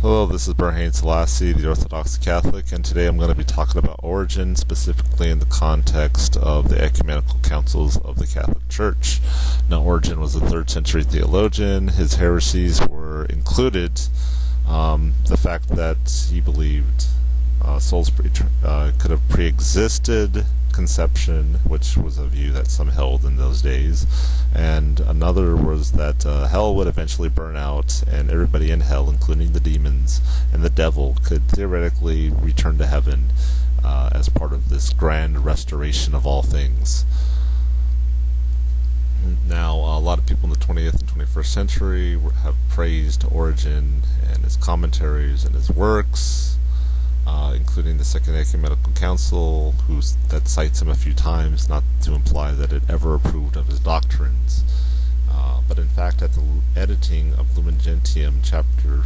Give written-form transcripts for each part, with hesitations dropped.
Hello, this is Barron Selassie, the Orthodox Catholic, and today I'm going to be talking about Origen, specifically in the context of the Ecumenical Councils of the Catholic Church. Now, Origen was a 3rd century theologian. His heresies were included the fact that he believed souls could have pre-existed conception, which was a view that some held in those days, and another was that hell would eventually burn out and everybody in hell, including the demons and the devil, could theoretically return to heaven as part of this grand restoration of all things. Now, a lot of people in the 20th and 21st century have praised Origen and his commentaries and his works, including the Second Ecumenical Council, that cites him a few times, not to imply that it ever approved of his doctrines. But in fact, at the editing of Lumen Gentium, chapter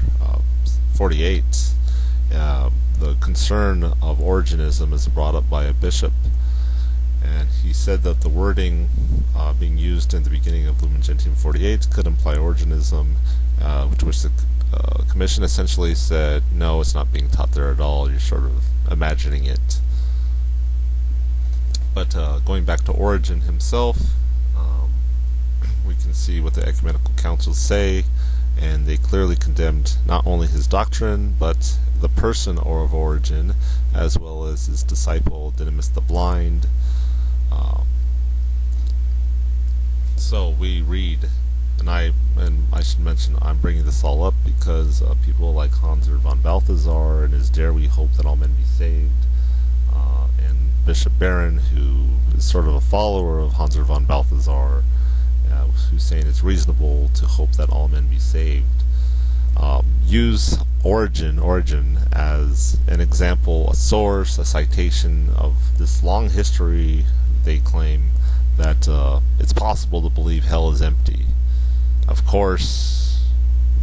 48, the concern of Origenism is brought up by a bishop, and he said that the wording being used in the beginning of Lumen Gentium 48 could imply Origenism, which the Commission essentially said, no, it's not being taught there at all, you're sort of imagining it. But going back to Origen himself, we can see what the Ecumenical Councils say, and they clearly condemned not only his doctrine, but the person of Origen, as well as his disciple Didymus the Blind. So we read, and I should mention, I'm bringing this all up because people like Hans von Balthasar and his Dare We Hope That All Men Be Saved, and Bishop Barron, who is sort of a follower of Hans von Balthasar, who's saying it's reasonable to hope that all men be saved, use Origen as an example, a source, a citation of this long history. They claim that it's possible to believe hell is empty. Of course,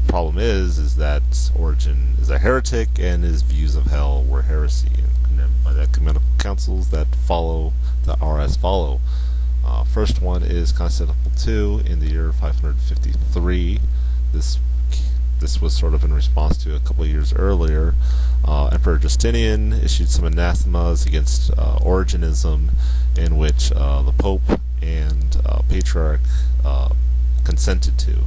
the problem is that Origen is a heretic, and his views of hell were heresy and condemned by the ecumenical councils that RS follow. First one is Constantinople II in the year 553. This was sort of in response to a couple of years earlier. Emperor Justinian issued some anathemas against Origenism, in which the Pope and Patriarch consented to.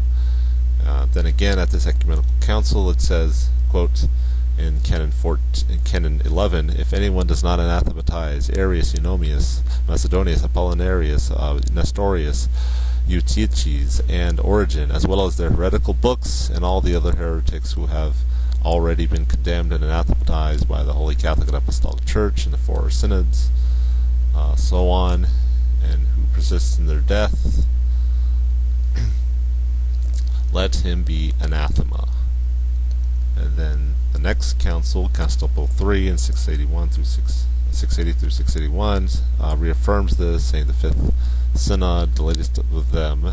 Then again, at this ecumenical council, it says, quote, in Canon 11, if anyone does not anathematize Arius, Eunomius, Macedonius, Apollinarius, Nestorius, Eutyches, and Origen, as well as their heretical books and all the other heretics who have already been condemned and anathematized by the Holy Catholic and Apostolic Church and the 4 synods, so on, and who persist in their death, let him be anathema. And then the next council, Constantinople III in 680 through 681, reaffirms this, saying the 5th synod, the latest of them,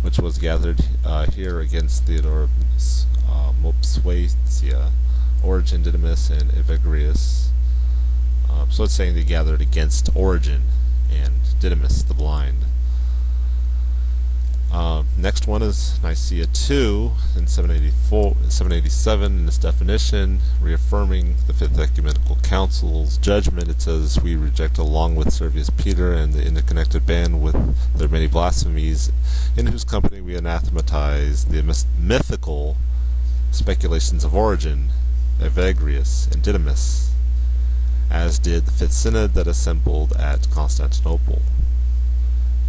which was gathered here against Theodorus Mopsuestia, Origen, Didymus, and Evagrius. So it's saying they gathered against Origen and Didymus the Blind. Next one is Nicaea II in 787 in its definition, reaffirming the 5th Ecumenical Council's judgment. It says, we reject along with Servius Peter and the interconnected band with their many blasphemies, in whose company we anathematize the mythical speculations of Origen, Evagrius, and Didymus, as did the 5th Synod that assembled at Constantinople.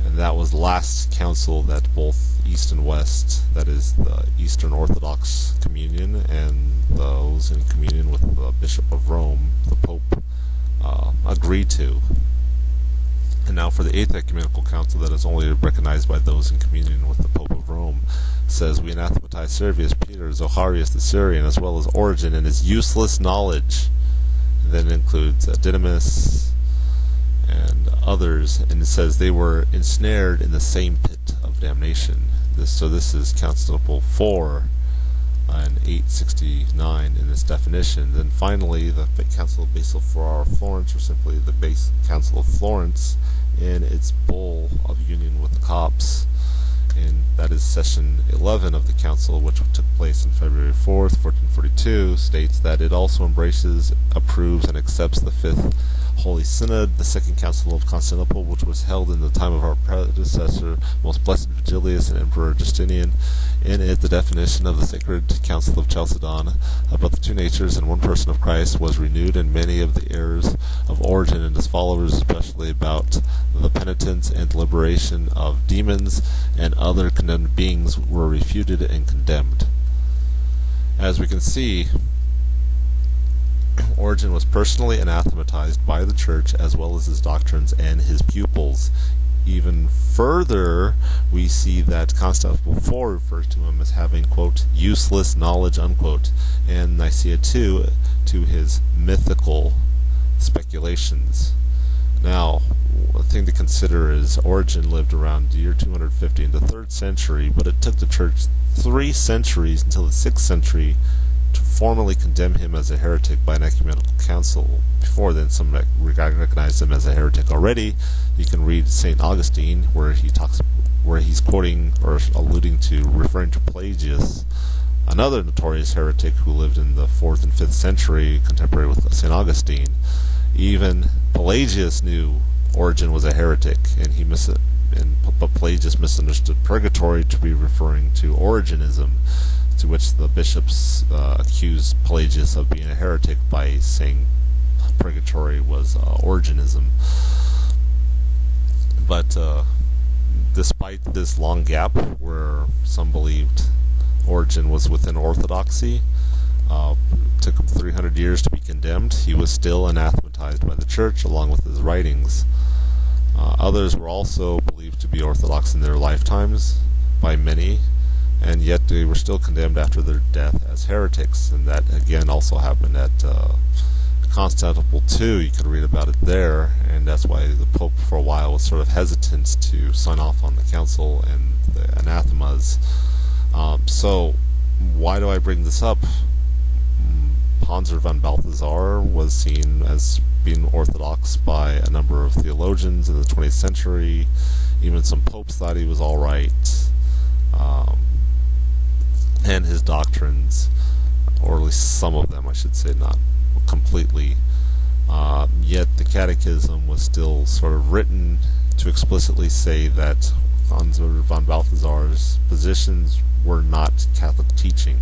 And that was the last council that both East and West, that is the Eastern Orthodox Communion and those in communion with the Bishop of Rome, the Pope, agreed to. And now for the 8th Ecumenical Council, that is only recognized by those in communion with the Pope of Rome, says we anathematize Servius Peter, Zoharius the Syrian, as well as Origen and his useless knowledge. And then it includes Didymus and others, and it says they were ensnared in the same pit of damnation. This is Constantinople IV in 869 in its definition. Then finally, the Council of Basil Ferrara of Florence, or simply the Council of Florence, in its bull of union with the Copts, and that is session 11 of the council, which took place on February 4th, 1442, states that it also embraces, approves, and accepts the Fifth Holy Synod, the Second Council of Constantinople, which was held in the time of our predecessor, Most Blessed Vigilius and Emperor Justinian. In it, the definition of the Sacred Council of Chalcedon about the two natures and one person of Christ was renewed, and many of the errors of Origen and his followers, especially about the penitence and liberation of demons and other condemned beings, were refuted and condemned. As we can see, Origen was personally anathematized by the Church, as well as his doctrines and his pupils. Even further, we see that Constantinople IV refers to him as having, quote, useless knowledge, unquote, and Nicaea II to his mythical speculations. Now, a thing to consider is Origen lived around the year 250 in the 3rd century, but it took the Church 3 centuries until the 6th century to formally condemn him as a heretic by an ecumenical council. Before then, some recognized him as a heretic already. You can read St. Augustine, where he's quoting or alluding to, referring to Pelagius, another notorious heretic who lived in the 4th and 5th century, contemporary with St. Augustine. Even Pelagius knew Origen was a heretic, but Pelagius misunderstood purgatory to be referring to Origenism, to which the bishops accused Pelagius of being a heretic by saying purgatory was Origenism. But despite this long gap, where some believed Origen was within orthodoxy, took him 300 years to be condemned, he was still anathematized by the Church along with his writings. Others were also believed to be orthodox in their lifetimes by many, and yet they were still condemned after their death as heretics, and that again also happened at Constantinople II. You could read about it there, and that's why the Pope for a while was sort of hesitant to sign off on the council and the anathemas. So why do I bring this up? Hans von Balthasar was seen as being orthodox by a number of theologians in the 20th century. Even some popes thought he was alright. And his doctrines, or at least some of them, I should say, not completely. Yet the Catechism was still sort of written to explicitly say that Hans von Balthasar's positions were not Catholic teaching.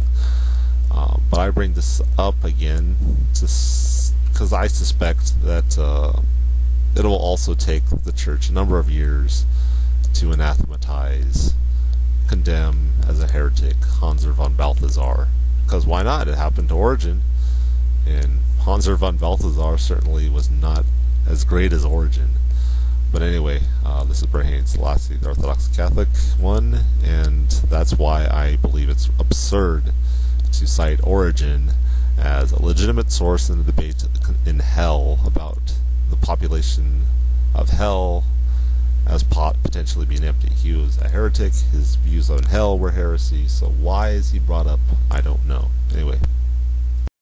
But I bring this up again because I suspect that it will also take the Church a number of years to anathematize, condemn as a heretic Hans von Balthasar. Because why not? It happened to Origen, and Hans von Balthasar certainly was not as great as Origen. But anyway, this is Brahim Selassie, the Orthodox Catholic one, and that's why I believe it's absurd to cite Origen as a legitimate source in the debate in hell about the population of hell as potentially being empty. He was a heretic, his views on hell were heresy, so why is he brought up? I don't know. Anyway.